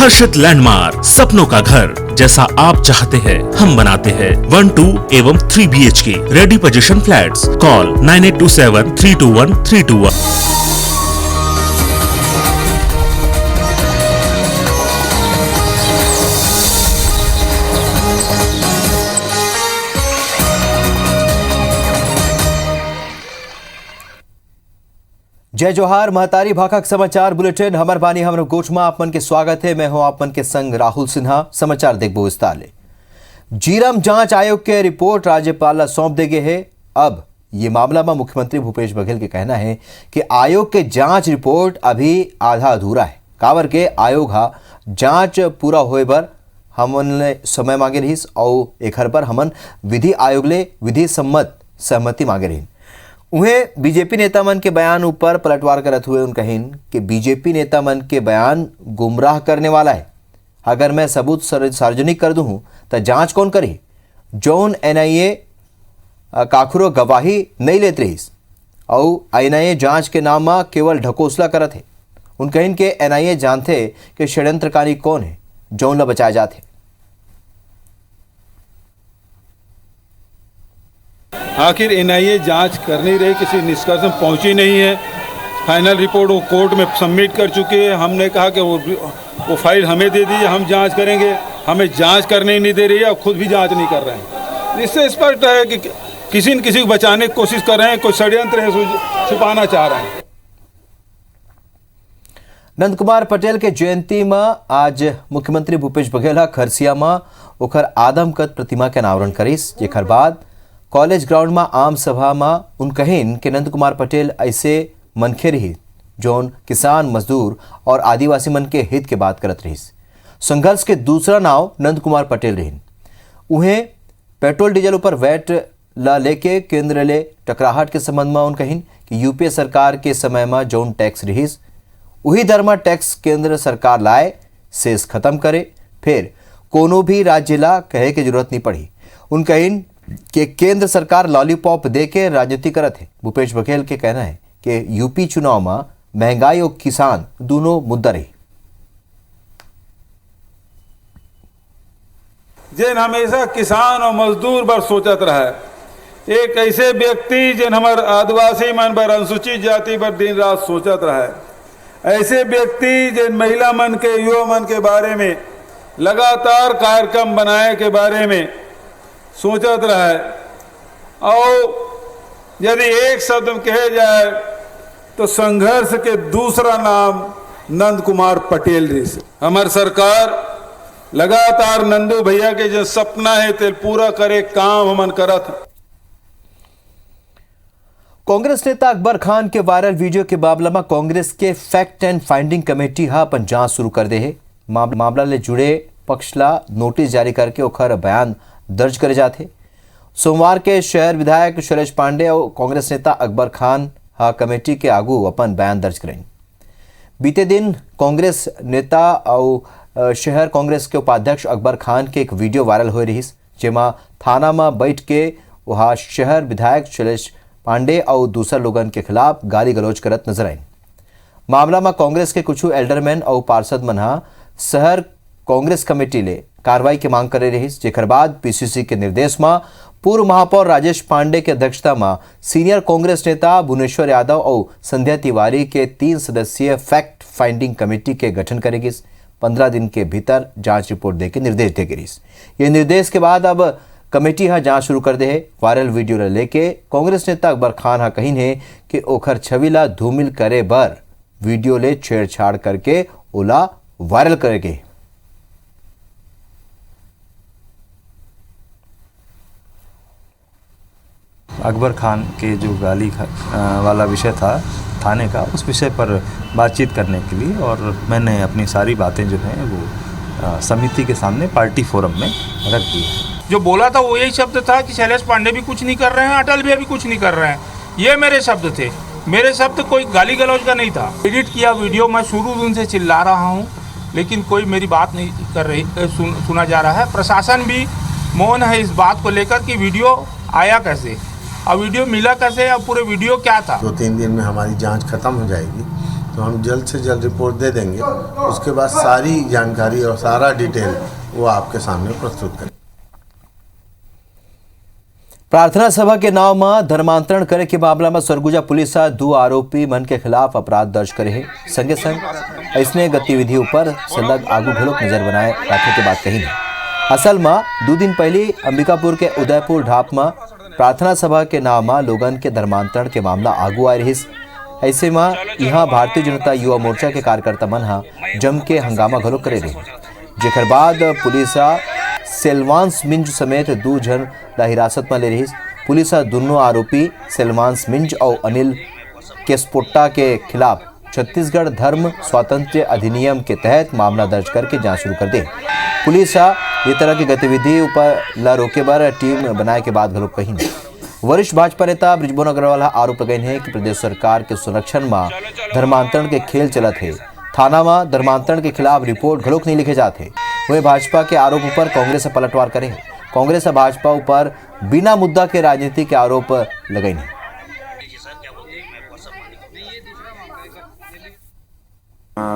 हर्षित landmark, सपनों का घर जैसा आप चाहते हैं हम बनाते हैं। 1, 2 एवं 3 BHK ready position flats. Call 9827321321। जय जोहार महतारी भाखक समाचार बुलेटिन हमर बानी हमर गोठ में आपमन के स्वागत है। मैं हूं आपमन के संग राहुल सिन्हा। समाचार देखबो विस्तार ले। जीरम जांच आयोग के रिपोर्ट राज्यपाल ला सौंप दे गए है। अब ये मामला में मुख्यमंत्री भूपेश बघेल के कहना है कि आयोग के जांच रिपोर्ट अभी आधा अधूरा है। कावर के आयोग हा जांच पूरा होए पर हमन ने समय मांगे रहीस और एखर पर हमन विधि आयोग ले विधि सम्मत सहमति मांगे रही। उन्हें बीजेपी नेता मन के बयान ऊपर पलटवार करत हुए उन कहिन कि बीजेपी नेता मन के बयान गुमराह करने वाला है। अगर मैं सबूत सार्वजनिक कर दूं तो जांच कौन करे। जौन NIA काखुरो गवाही नहीं लेत रहीस और NIA जांच के नाम में केवल ढकोसला करत है। उन कहिन के NIA जानते कि षड्यंत्रकारी कौन है जौन ला बचाए जाते। आखिर NIA जांच कर नहीं रही, किसी निष्कर्ष में पहुंची नहीं है। फाइनल रिपोर्ट वो कोर्ट में सबमिट कर चुके हैं। हमने कहा कि वो फाइल हमें दे दीजिए, हम जांच करेंगे। हमें जांच करने ही नहीं दे रही है और खुद भी जांच नहीं कर रहे हैं। इससे स्पष्ट है कि किसी न किसी को बचाने की कोशिश कर रहे हैं, कोई षड्यंत्र है, छुपाना चाह रहे हैं। नंद कुमार पटेल के जयंती में आज मुख्यमंत्री भूपेश बघेल खरसिया में ओखर आदमकद प्रतिमा के अनावरण करीस। जेकर बाद कॉलेज ग्राउंड में आम सभा में उन कहिन कि नंद कुमार पटेल ऐसे मनखे रही जौन किसान, मजदूर और आदिवासी मन के हित के बात करत रही। संघर्ष के दूसरा नाव नंद कुमार पटेल रही। उन्हें पेट्रोल डीजल ऊपर वैट ला लेके केंद्र ले टकराहट के संबंध में उन कहिन कि यूपीए सरकार के समय में जौन टैक्स रही वही दर में टैक्स केंद्र सरकार लाए, शेष खत्म करे, फिर कोनो भी राज्य ला कहे की जरूरत नहीं पड़ी। उन कहिन कि केंद्र सरकार लॉलीपॉप दे के राजनीति करत है। भूपेश बघेल के कहना है कि यूपी चुनाव में महंगाई और किसान दोनों मुद्दा रही। जिन हमेशा किसान और मजदूर पर सोचत रहा है, एक ऐसे व्यक्ति जिन हमार आदिवासी मन पर, अनुसूचित जाति पर दिन रात सोचत रहा है, ऐसे व्यक्ति जिन महिला मन के, युवा मन के बारे में लगातार कार्यक्रम बनाए के बारे में सोचत रहा है। और यदि एक शब्द में कहे जाए तो संघर्ष के दूसरा नाम नंद कुमार पटेल जी से। हमारी सरकार लगातार नंदू भैया के जो सपना है ते पूरा करे काम हमन करत। कांग्रेस नेता अकबर खान के वायरल वीडियो के मामला में कांग्रेस के फैक्ट एंड फाइंडिंग कमेटी अपन जांच शुरू कर दे है। मामला ले जुड़े पक्ष ला नोटिस जारी करके ओखर बयान दर्ज करे जाते। सोमवार के शहर विधायक शैलेश पांडे और कांग्रेस नेता अकबर खान कमेटी के आगू अपन बयान दर्ज करें। बीते दिन कांग्रेस नेता और शहर कांग्रेस के उपाध्यक्ष अकबर खान के एक वीडियो वायरल हो रही, जेमा थाना में बैठ के वहाँ शहर विधायक शैलेश पांडे और दूसरे लोगन के खिलाफ गाली गलौज करत नजर आए। मामला में कांग्रेस के कुछ एल्डरमैन और पार्षद मन शहर कांग्रेस कमेटी ले कार्रवाई की मांग करे रही। जेकर बाद PCC के निर्देश में पूर्व महापौर राजेश पांडे के अध्यक्षता में सीनियर कांग्रेस नेता भुवनेश्वर यादव और संध्या तिवारी के 3 सदस्यीय फैक्ट फाइंडिंग कमेटी के गठन करेगी। 15 दिन के भीतर जांच रिपोर्ट देके निर्देश देगी। ये निर्देश के बाद अब कमेटी जांच शुरू कर दे है। वायरल वीडियो लेके कांग्रेस नेता अकबर खान कहिन है कि ओखर छवि ला धूमिल करे बर वीडियो ले छेड़छाड़ करके ओला वायरल करेगे। अकबर खान के जो गाली वाला विषय था थाने का, उस विषय पर बातचीत करने के लिए, और मैंने अपनी सारी बातें जो हैं वो समिति के सामने पार्टी फोरम में रख दी है। जो बोला था वो यही शब्द था कि शैलेश पांडे भी कुछ नहीं कर रहे हैं, अटल भी अभी कुछ नहीं कर रहे हैं। ये मेरे शब्द थे। मेरे शब्द कोई गाली गलौज का नहीं था। एडिट किया वीडियो मैं शुरू दिन से चिल्ला रहा हूँ, लेकिन कोई मेरी बात नहीं कर रही, सुना जा रहा है। प्रशासन भी मौन है इस बात को लेकर कि वीडियो आया कैसे और वीडियो मिला कैसे और पूरे वीडियो क्या था। 2-3 दिन में हमारी जांच खत्म हो जाएगी तो हम जल्द से जल्द रिपोर्ट दे देंगे। उसके बाद सारी जानकारी और सारा डिटेल वो आपके सामने प्रस्तुत करें। प्रार्थना सभा के नाव में धर्मांतरण करे के मामला में सरगुजा पुलिस 2 आरोपी मन के खिलाफ अपराध दर्ज करे है। संगे संग इसने गतिविधि पर सलग आगू घलोक नजर बनाए रखे के बात कही नहीं। असल में 2 दिन पहले अंबिकापुर के उदयपुर ढाप में प्रार्थना सभा के नाव में लोगन के धर्मांतरण के मामला आगू आ रही। ऐसे में यहाँ भारतीय जनता युवा मोर्चा के कार्यकर्ता मन जम के हंगामा घलोक करे रहे, जेकर बाद पुलिस सेल्वांस मिंज समेत 2 जन ला हिरासत में ले रही। पुलिस दोनों आरोपी सेल्वांस मिंज और अनिल केस्पोट्टा के खिलाफ छत्तीसगढ़ धर्म स्वातंत्र्य अधिनियम के तहत मामला दर्ज करके जांच शुरू कर दे। पुलिस ये तरह की गतिविधि ऊपर ला रोके बार टीम बनाए के बाद घलोक कहीं वरिष्ठ भाजपा नेता बृजमोहन अग्रवाल आरोप लगाए हैं कि प्रदेश सरकार के संरक्षण में धर्मांतरण के खेल चलत है। थाना में धर्मांतरण के खिलाफ रिपोर्ट घलोक नहीं लिखे जाते। वही भाजपा के आरोप पर कांग्रेस पलटवार करे। कांग्रेस भाजपा ऊपर बिना मुद्दा के राजनीति के आरोप लगाई नहीं।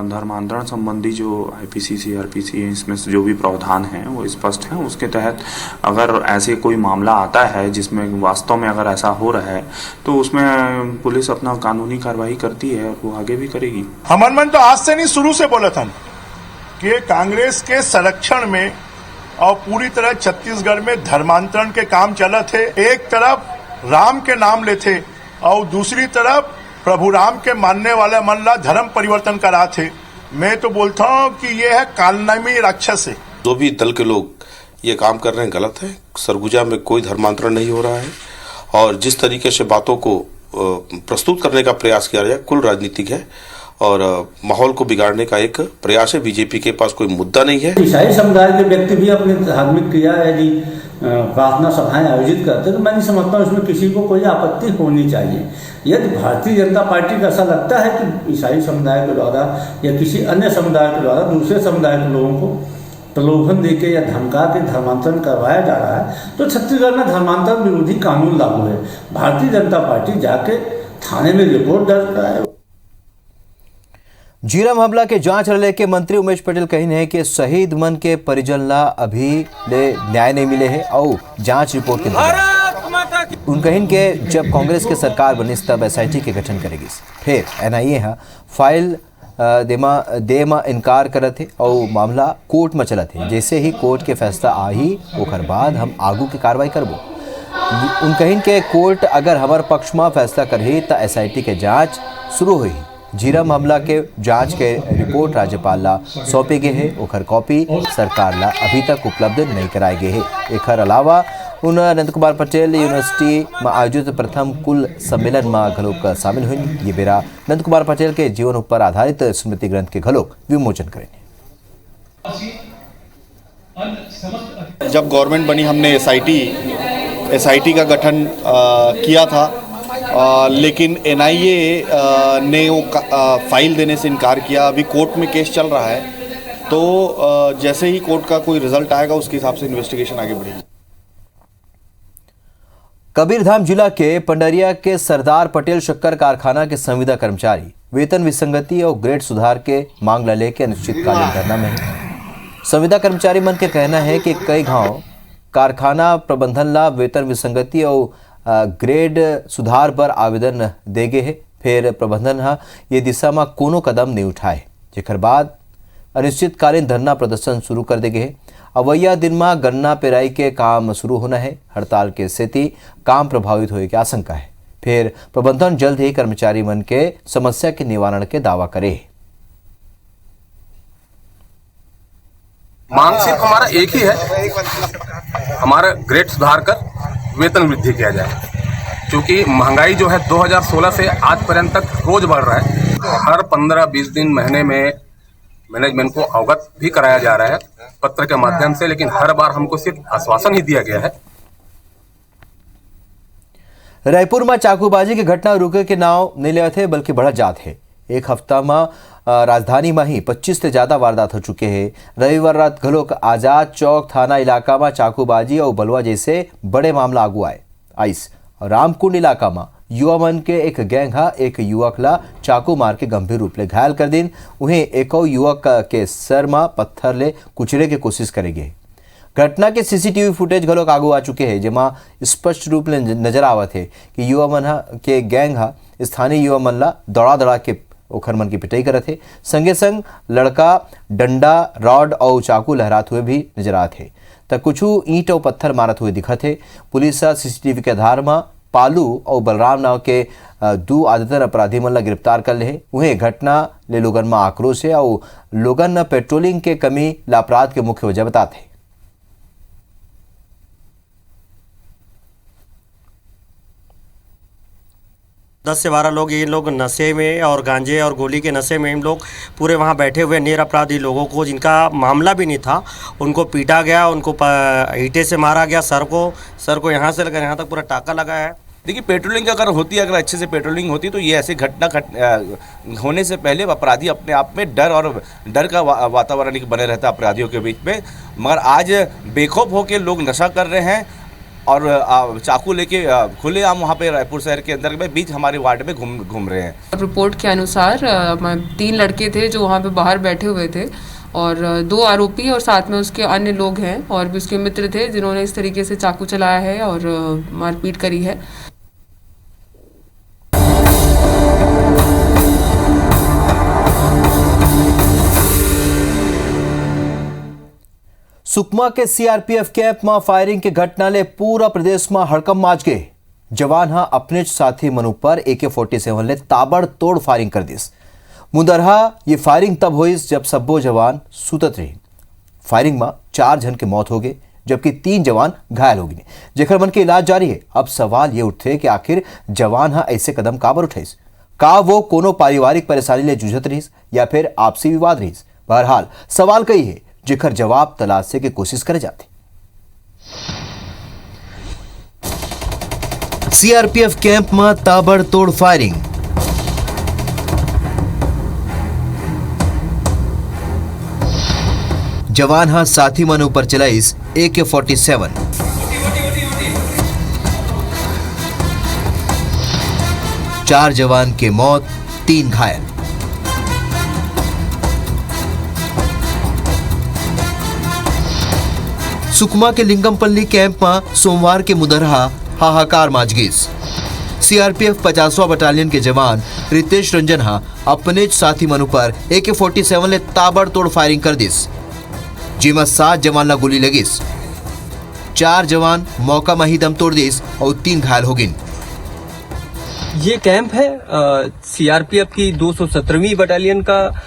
धर्मांतरण संबंधी जो आईपीसी सीआरपीसी है, इसमें जो भी प्रावधान हैं वो स्पष्ट हैं। उसके तहत अगर ऐसे कोई मामला आता है जिसमें वास्तव में अगर ऐसा हो रहा है तो उसमें पुलिस अपना कानूनी कार्रवाई करती है और वो आगे भी करेगी। हमन मन तो आज से नहीं, शुरू से बोला था कि कांग्रेस के संरक्षण में और पूरी तरह छत्तीसगढ़ में धर्मांतरण के काम चला थे। एक तरफ राम के नाम लेते और दूसरी तरफ प्रभु राम के मानने वाले मन ला धर्म परिवर्तन करा थे। मैं तो बोलता हूँ कि ये है कालनामी राक्षस है। जो भी दल के लोग ये काम कर रहे हैं गलत है। सरगुजा में कोई धर्मांतरण नहीं हो रहा है और जिस तरीके से बातों को प्रस्तुत करने का प्रयास किया जाए कुल राजनीतिक है और माहौल को बिगाड़ने का एक प्रयास है। बीजेपी के पास कोई मुद्दा नहीं है। ईसाई समुदाय के व्यक्ति भी अपनी धार्मिक क्रिया यदि प्रार्थना सभाएं आयोजित करते तो मैं नहीं समझता उसमें किसी को कोई आपत्ति होनी चाहिए। यदि भारतीय जनता पार्टी का ऐसा लगता है कि ईसाई समुदाय के द्वारा या किसी अन्य समुदाय के द्वारा दूसरे समुदाय के लोगों को प्रलोभन देके या धमका के धर्मांतरण करवाया जा रहा है तो छत्तीसगढ़ में धर्मांतरण विरोधी कानून लागू है। भारतीय जनता पार्टी जाके थाने में रिपोर्ट दर्ज कराए। झीरम हमला के जांच रले के मंत्री उमेश पटेल कही है कि शहीद मन के परिजन ला अभी ले न्याय नहीं मिले है और जांच रिपोर्ट के उन कहीं के जब कांग्रेस के सरकार बनी तब एसआईटी के गठन करेगी। फिर एनआईए फाइल दे में इनकार करत है और मामला कोर्ट में चलत है। जैसे ही कोर्ट के फैसला आई ओकर बाद हम आगू की कार्रवाई करबो। उन कहीं के कोर्ट अगर हमार पक्ष में फैसला करही तो एसआईटी के जांच शुरू हुई। झीरम मामला के जांच के रिपोर्ट राज्यपाल ला सौंपे गए है। ओखर कॉपी सरकार ला अभी तक उपलब्ध नहीं कराए गए है। एकर अलावा उन नंद कुमार पटेल यूनिवर्सिटी में आयोजित प्रथम कुल सम्मेलन में घलोक शामिल हुई। ये बेरा नंद कुमार पटेल के जीवन पर आधारित स्मृति ग्रंथ के घलोक विमोचन करेंगे। जब गवर्नमेंट बनी हमने एसआईटी का गठन किया था लेकिन एनआईए ने वो फाइल देने से इनकार किया। अभी कोर्ट में केस चल रहा है तो जैसे ही कोर्ट का कोई रिजल्ट आएगा उसके हिसाब से इन्वेस्टिगेशन आगे बढ़ेगी। कबीरधाम जिला के पंडरिया के सरदार पटेल शक्कर कारखाना के संविदा कर्मचारी वेतन विसंगति और ग्रेड सुधार के मांग लेके अनिश्चितकालीन धरना में है। संविदा कर्मचारी मन के कहना है कि कई गांव कारखाना प्रबंधन ला वेतन विसंगति और ग्रेड सुधार पर आवेदन दे गए है। फिर प्रबंधन ये दिशा में कोनो कदम नहीं उठाए, जेकर बाद अनिश्चितकालीन धरना प्रदर्शन शुरू कर दे गए। अवैया दिन में गन्ना पेराई के काम शुरू होना है। हड़ताल के स्थिति काम प्रभावित होने की आशंका है। फिर प्रबंधन जल्द ही कर्मचारी मन के समस्या के निवारण के दावा करे। मांग सिर्फ हमारा एक ही है, हमारा ग्रेड सुधार कर वेतन वृद्धि किया जाए, क्योंकि महंगाई जो है 2016 से आज पर्यंत तक रोज बढ़ रहा है। हर 15-20 दिन महीने में मैनेजमेंट को अवगत भी कराया जा रहा है पत्र के माध्यम से, लेकिन हर बार हमको सिर्फ आश्वासन ही दिया गया है। रायपुर में चाकूबाजी की घटना रुके के नाव नहीं ले थे बल्कि बढ़त जात है। एक हफ्ता में राजधानी में ही 25 से ज्यादा वारदात हो चुके हैं। रविवार रात घलोक आजाद चौक थाना इलाका में चाकूबाजी और बलवा जैसे बड़े मामला आगू आए। आइस रामकुंड इलाका में युवा मन के एक गैंग हा एक युवक ला चाकू मार के गंभीर रूप ले घायल कर दिन। उन्हें एक युवक के सर में पत्थर ले कुचले के कोशिश करेगी। घटना के सीसीटीवी फुटेज घलोक आगू आ चुके हैं, जेमा स्पष्ट रूप ले नजर आवत है कि युवा मन के गैंग हा स्थानीय युवा मन ला दौड़ा के ओखर मन की पिटाई करत है। संगे संग लड़का डंडा रॉड और चाकू लहराते हुए भी नजर आते है, तो कुछ ईंट और पत्थर मारत हुए दिखत है। पुलिस सीसीटीवी के आधार में पालू और बलराम नाव के दो आदतन अपराधी मन ला गिरफ्तार कर ले। उन्हें घटना ले लोगन में आक्रोश है और लोगन पेट्रोलिंग के कमी लापराध के मुख्य वजह बताते हैं। 10 से 12 लोग, ये लोग नशे में और गांजे और गोली के नशे में इन लोग पूरे वहाँ बैठे हुए निरपराधी लोगों को, जिनका मामला भी नहीं था, उनको पीटा गया, उनको ईंटे से मारा गया, सर को यहाँ से लेकर यहाँ तक पूरा टाका लगा है। देखिए, पेट्रोलिंग अगर होती, अगर अच्छे से पेट्रोलिंग होती तो ये ऐसी घटना होने से पहले अपराधी अपने आप में डर का वातावरण बने रहता अपराधियों के बीच में। मगर आज बेखौफ होकर लोग नशा कर रहे हैं और चाकू लेके खुलेआम वहाँ पे रायपुर शहर के अंदर में बीच हमारे वार्ड में घूम रहे हैं। रिपोर्ट के अनुसार 3 लड़के थे जो वहाँ पे बाहर बैठे हुए थे और 2 आरोपी और साथ में उसके अन्य लोग हैं और भी उसके मित्र थे, जिन्होंने इस तरीके से चाकू चलाया है और मारपीट करी है। सुकमा के सीआरपीएफ कैंप में फायरिंग के घटना ले पूरा प्रदेश में हड़कंप माच गए। जवान हा अपने साथी मनु पर AK-47 ले ताबड़तोड़ फायरिंग कर दिस। मुदरहा ये फायरिंग तब हुई जब सब्बो जवान सुतत रहे। फायरिंग में 4 जन के मौत हो गए, जबकि 3 जवान घायल हो गए, जेकर मन के इलाज जारी है। अब सवाल ये उठे कि आखिर जवान हा ऐसे कदम काबर उठाइस? का वो कोनो पारिवारिक परेशानी ले जूझत रहीस या फिर आपसी विवाद रहीस? बहरहाल सवाल कई है जेकर जवाब तलाशे की कोशिश करे जाते। सीआरपीएफ कैंप में ताबड़तोड़ फायरिंग। जवान हा साथी मन ऊपर चलाइस AK-47। चार जवान के मौत, 3 घायल। सुकमा के लिंगमपल्ली कैंप में सोमवार के मुदरहा हाहाकार माच गईस। सीआरपीएफ 50वां बटालियन के जवान रितेश रंजन हा अपने साथी मनु पर AK-47 ले ताबड़तोड़ फायरिंग कर दिस, जिमा 7 जवान ला गोली लगिस। 4 जवान मौका में ही दम तोड़ दिस और 3 घायल हो गए। ये कैंप है सीआरपीएफ की 217वीं बटालियन का।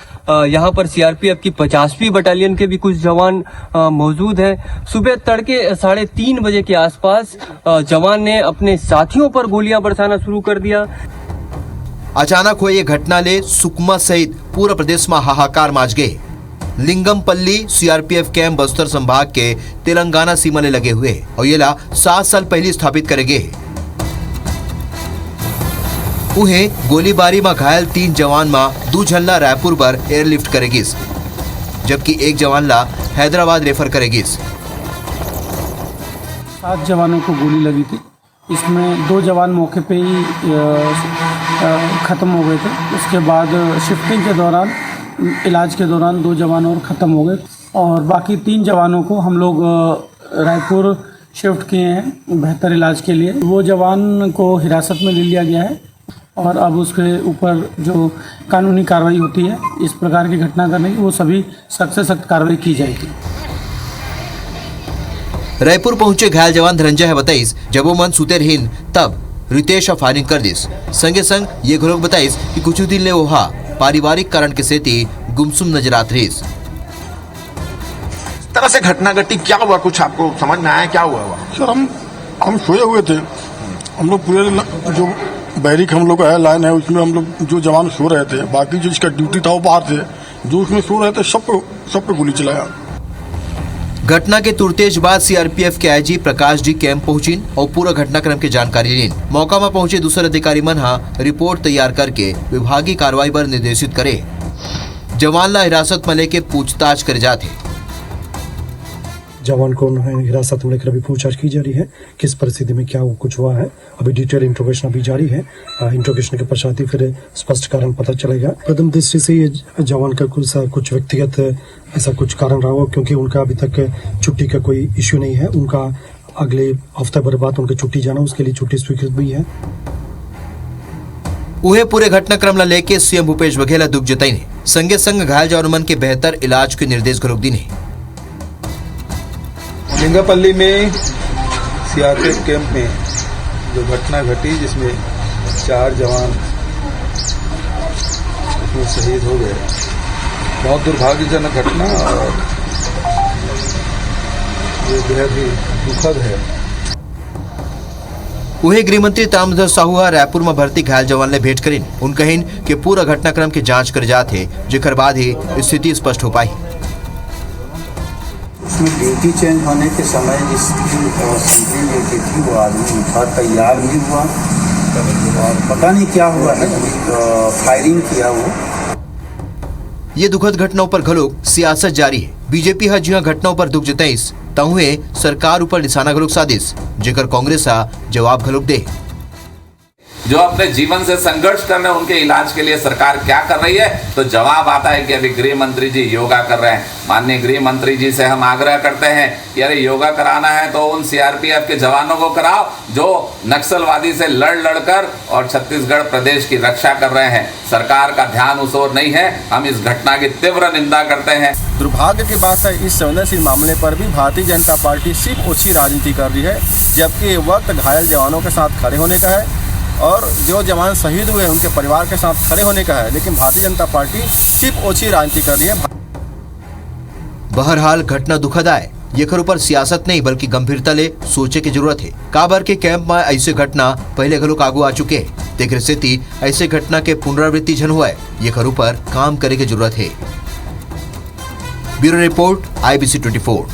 यहाँ पर सीआरपीएफ की 50वीं बटालियन के भी कुछ जवान मौजूद हैं। सुबह तड़के 3:30 बजे के आसपास जवान ने अपने साथियों पर गोलियां बरसाना शुरू कर दिया। अचानक हुई ये घटना ले सुकमा सहित पूरा प्रदेश में हाहाकार माच गए। लिंगमपल्ली सीआरपीएफ कैंप बस्तर संभाग के तेलंगाना सीमा ले लगे हुए और ये ला 7 साल पहले स्थापित करेगे। उन्हें गोलीबारी में घायल 3 जवान में 2 झल्ला रायपुर पर एयरलिफ्ट करेगी, जबकि 1 जवान ला हैदराबाद रेफर करेगी। 7 जवानों को गोली लगी थी, इसमें 2 जवान मौके पे ही ख़त्म हो गए थे। उसके बाद शिफ्टिंग के दौरान, इलाज के दौरान 2 जवान और ख़त्म हो गए और बाकी 3 जवानों को हम लोग रायपुर शिफ्ट किए हैं बेहतर इलाज के लिए। वो जवान को हिरासत में ले लिया गया है और अब उसके ऊपर जो कानूनी कार्रवाई होती है इस प्रकार की घटना करने की, वो सभी सख्त से सख्त कार्रवाई की जाएगी। रायपुर पहुंचे घायल जवान धनंजय है बताइस, जब वो मन सुते रहीन तब रितेश फायरिंग कर दिस। संगे संग ये घरोग बताइस कि कुछ दिन ले वहा पारिवारिक कारण के सेती गुमसुम नजर आत रहीस। तरह से घटना घटी, क्या हुआ? कुछ आपको समझ में आया क्या हुआ? सर हम सोए हुए थे। हम लोग पूरे जो बैरिक हम लोग है लाइन है उसमें हम लोग जो जवान सो रहे थे, बाकी जो इसका ड्यूटी था वो बाहर थे, जो उसमें सो रहे थे सब पे गोली चलाया। घटना के तुरतेज बाद सीआरपीएफ के आईजी प्रकाश जी कैंप पहुंची और पूरा घटनाक्रम की जानकारी ली। मौका में पहुंचे दूसरे अधिकारी मन रिपोर्ट तैयार करके विभागीय कार्रवाई पर निर्देशित करे। जवान ला हिरासत में लेके पूछताछ करे जाते। जवान को उन्हें हिरासत में लेकर अभी पूछताछ की जा रही है। किस परिस्थिति में क्या कुछ हुआ है, अभी डिटेल इंट्रोगेशन अभी जारी है। इंट्रोगेशन के पश्चात ही फिर स्पष्ट कारण पता चलेगा। प्रथम दृष्टि से ये जवान का कुछ व्यक्तिगत ऐसा कुछ कारण रहा हो, क्योंकि उनका अभी तक छुट्टी का कोई इश्यू नहीं है। उनका अगले हफ्ते भर बाद उनके छुट्टी जाना, उसके लिए छुट्टी स्वीकृत भी है। उहे पूरे घटनाक्रमला लेके सीएम भूपेश बघेल दुख जताईने संगे संग घायल जवानों के बेहतर इलाज के निर्देश घलोक दीने। लिंगापल्ली में सीआरपीएफ कैंप में जो घटना घटी जिसमें 4 जवान उसमें शहीद हो गए, बहुत दुर्भाग्यजनक घटना और ये बेहद ही दुखद है। उहे गृहमंत्री ताम्रध्वज साहू रायपुर में भर्ती घायल जवान ने भेंट करीन उन कहीन कि पूरा घटनाक्रम की जांच कर जाते, जेकर बाद ही स्थिति स्पष्ट हो पाई। उसमें ड्यूटी चेंज होने के समय जिसकी सैंपलिंग लेके थी वो आदमी था, तैयार नहीं हुआ और पता नहीं क्या हुआ है, फायरिंग किया वो। ये दुखद घटनाओं पर घलोक सियासत जारी है। बीजेपी हा जिहा घटनाओं पर दुख जताईस तहुए सरकार ऊपर निशाना घलोक साधिस, जेकर कांग्रेस जवाब घलोक दे। जो अपने जीवन से संघर्ष कर रहे हैं उनके इलाज के लिए सरकार क्या कर रही है, तो जवाब आता है कि अभी गृह मंत्री जी योगा कर रहे हैं। माननीय गृह मंत्री जी से हम आग्रह करते हैं कि अरे योगा कराना है तो उन सीआरपीएफ के जवानों को कराओ जो नक्सलवादी से लड़कर और छत्तीसगढ़ प्रदेश की रक्षा कर रहे हैं। सरकार का ध्यान उस ओर नहीं है। हम इस घटना की तीव्र निंदा करते हैं। दुर्भाग्य की बात है, इस संवेदनशील मामले पर भी भारतीय जनता पार्टी सिर्फ ओछी राजनीति कर रही है, जबकि वक्त घायल जवानों के साथ खड़े होने का है और जो जवान शहीद हुए उनके परिवार के साथ खड़े होने का है। लेकिन भारतीय जनता पार्टी सिर्फ ओछी राजनीति कर रही है। बहरहाल घटना दुखद आए, ये ऊपर सियासत नहीं बल्कि गंभीरता ले सोचे की जरूरत है। काबर के कैंप में ऐसे घटना पहले घलोक आगू आ चुके हैं, तेकर स्थिति ऐसे घटना के पुनरावृत्ति जन हुआ है, ये ऊपर काम करे की जरूरत है। Bureau report IBC 24।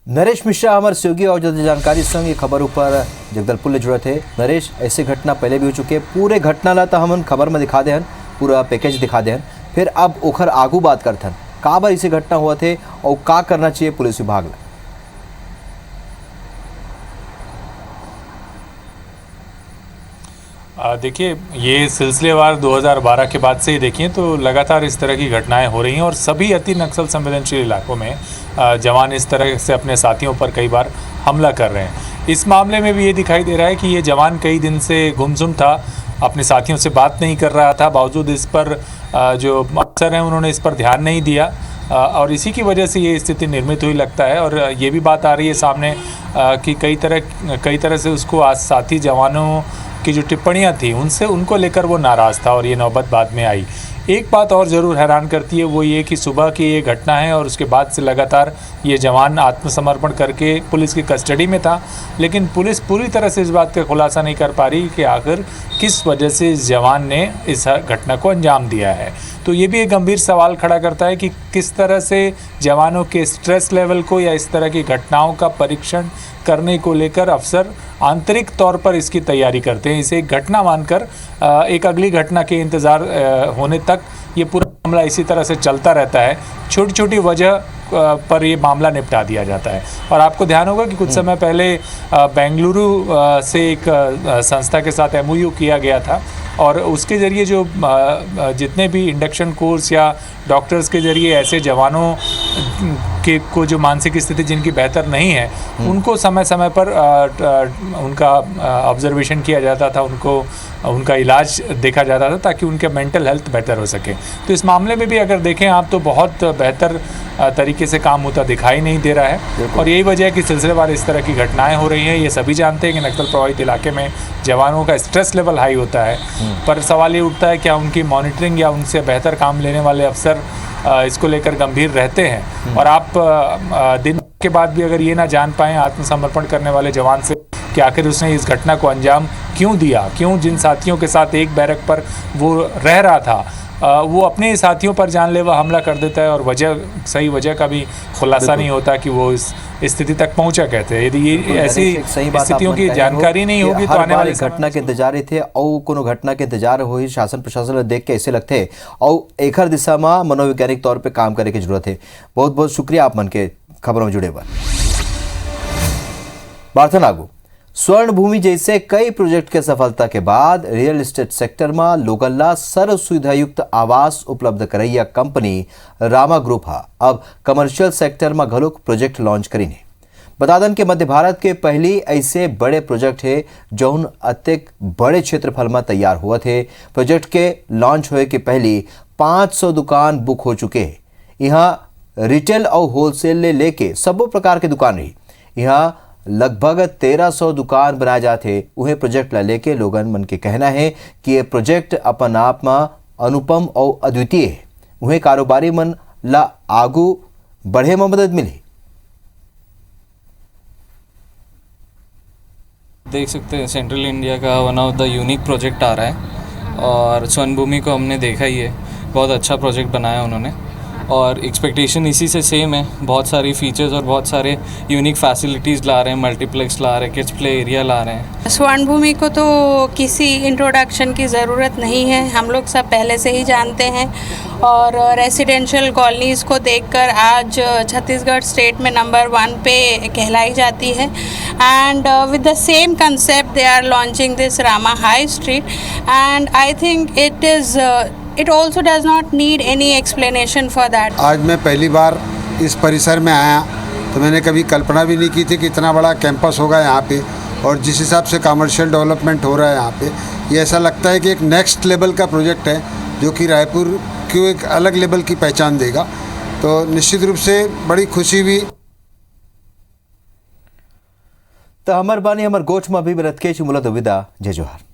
Naresh Mishra हमारे सहयोगी और ज्यादा जानकारी संग ये खबर ऊपर जगदलपुर ले जुड़त है। नरेश, ऐसे घटना पहले भी हो चुके हैं, पूरे घटना ला तो हम खबर में दिखा देहन, पूरा पैकेज दिखा देहन, फिर अब ओखर आगू बात करथन का बार ऐसे घटना हुआ थे और का करना चाहिए पुलिस विभाग ला। देखिए, ये सिलसिलेवार 2012 के बाद से ही देखिए तो लगातार इस तरह की घटनाएं हो रही हैं और सभी अति नक्सल संवेदनशील इलाकों में जवान इस तरह से अपने साथियों पर कई बार हमला कर रहे हैं। इस मामले में भी ये दिखाई दे रहा है कि ये जवान कई दिन से गुमसुम था, अपने साथियों से बात नहीं कर रहा था, बावजूद इस पर जो अफसर हैं उन्होंने इस पर ध्यान नहीं दिया और इसी की वजह से ये स्थिति निर्मित हुई लगता है। और ये भी बात आ रही है सामने कि कई तरह से उसको साथी जवानों की जो टिप्पणियां थी उनको लेकर वो नाराज़ था और ये नौबत बाद में आई। एक बात और ज़रूर हैरान करती है, वो ये कि सुबह की ये घटना है और उसके बाद से लगातार ये जवान आत्मसमर्पण करके पुलिस की कस्टडी में था, लेकिन पुलिस पूरी तरह से इस बात का खुलासा नहीं कर पा रही कि आखिर किस वजह से इस जवान ने इस घटना को अंजाम दिया है। तो ये भी एक गंभीर सवाल खड़ा करता है कि किस तरह से जवानों के स्ट्रेस लेवल को या इस तरह की घटनाओं का परीक्षण करने को लेकर अफसर आंतरिक तौर पर इसकी तैयारी करते हैं। इसे एक घटना मानकर एक अगली घटना के इंतज़ार होने तक ये पूरा मामला इसी तरह से चलता रहता है। छोटी छोटी वजह पर ये मामला निपटा दिया जाता है। और आपको ध्यान होगा कि कुछ समय पहले बेंगलुरु से एक संस्था के साथ MOU किया गया था और उसके ज़रिए जो जितने भी इंडक्शन कोर्स या डॉक्टर्स के ज़रिए ऐसे जवानों को जो मानसिक स्थिति जिनकी बेहतर नहीं है उनको समय समय पर उनका ऑब्जर्वेशन किया जाता था, उनका इलाज देखा जाता था ताकि उनका मेंटल हेल्थ बेहतर हो सके। तो इस मामले में भी अगर देखें आप तो बहुत बेहतर तरीके से काम होता दिखाई नहीं दे रहा है और यही वजह है कि सिलसिलेवार इस तरह की घटनाएं हो रही हैं। ये सभी जानते हैं कि नक्सल प्रभावित इलाके में जवानों का स्ट्रेस लेवल हाई होता है, पर सवाल ये उठता है क्या उनकी मॉनिटरिंग या उनसे बेहतर काम लेने वाले अफसर इसको लेकर गंभीर रहते हैं। और आप दिन के बाद भी अगर ये ना जान पाएँ आत्मसमर्पण करने वाले जवान से कि आखिर उसने इस घटना को अंजाम क्यों दिया, क्यों जिन साथियों के साथ एक बैरक पर वो रह रहा था वो अपने साथियों पर जानलेवा हमला कर देता है और सही वजह का भी खुलासा नहीं होता कि वो इस स्थिति तक पहुंचा कहते हैं। यदि ये ऐसी स्थितियों की जानकारी नहीं होगी तो आने वाली घटना के इंतजार थे और कोनो घटना के इंतजार हो ही शासन प्रशासन देख के ऐसे लगते हैं और एकर दिशा में मनोवैज्ञानिक तौर पे काम करे की जरूरत है। बहुत बहुत शुक्रिया आप मन के खबरों में जुड़े पर। बार्थन आगू स्वर्ण भूमि जैसे कई प्रोजेक्ट के सफलता के बाद रियल एस्टेट सेक्टर में लोगन सर्व सुविधा युक्त आवास उपलब्ध करैया कंपनी रामा ग्रुप अब कमर्शियल सेक्टर में घलोक प्रोजेक्ट लॉन्च करीने। बता दें कि मध्य भारत के पहली ऐसे बड़े प्रोजेक्ट है जौन अत्यंत बड़े क्षेत्रफल में तैयार हुआ थे। प्रोजेक्ट के लॉन्च होए के पहली 500 दुकान बुक हो चुके हैं। यहाँ रिटेल और होलसेल ले लेके सब प्रकार के दुकान रही। यहाँ लगभग 1300 दुकान बनाए जाते। उन्हें प्रोजेक्ट ला लेके लोगन मन के कहना है कि ये प्रोजेक्ट अपन आप में अनुपम और अद्वितीय है। उन्हें कारोबारी मन ला आगू बढ़े में मदद मिली। देख सकते हैं सेंट्रल इंडिया का one of the unique project आ रहा है और स्वर्ण भूमि को हमने देखा ही है, बहुत अच्छा प्रोजेक्ट बनाया उन्होंने और एक्सपेक्टेशन इसी से सेम है। बहुत सारी फीचर्स और बहुत सारे यूनिक फैसिलिटीज़ ला रहे हैं, मल्टीप्लेक्स ला रहे हैं, किड्स प्ले एरिया ला रहे हैं। स्वर्ण भूमि को तो किसी इंट्रोडक्शन की ज़रूरत नहीं है, हम लोग सब पहले से ही जानते हैं और रेसिडेंशियल कॉलोनीज़ को देखकर आज छत्तीसगढ़ स्टेट में नंबर 1 पे कहलाई जाती है। And with the same concept they are launching this Rama high street and I think it also does not need any explanation for that. आज मैं पहली बार इस परिसर में आया तो मैंने कभी कल्पना भी नहीं की थी कि इतना बड़ा कैंपस होगा यहाँ पे और जिस हिसाब से कमर्शियल डेवलपमेंट हो रहा है यहाँ पे, ये ऐसा लगता है कि एक नेक्स्ट लेवल का प्रोजेक्ट है जो कि रायपुर को एक अलग लेवल की पहचान देगा। तो निश्चित रूप से बड़ी खुशी हुई। तो हमार बानी हमार गोठ में भी रतकेश मुला विदा। जय जोहार।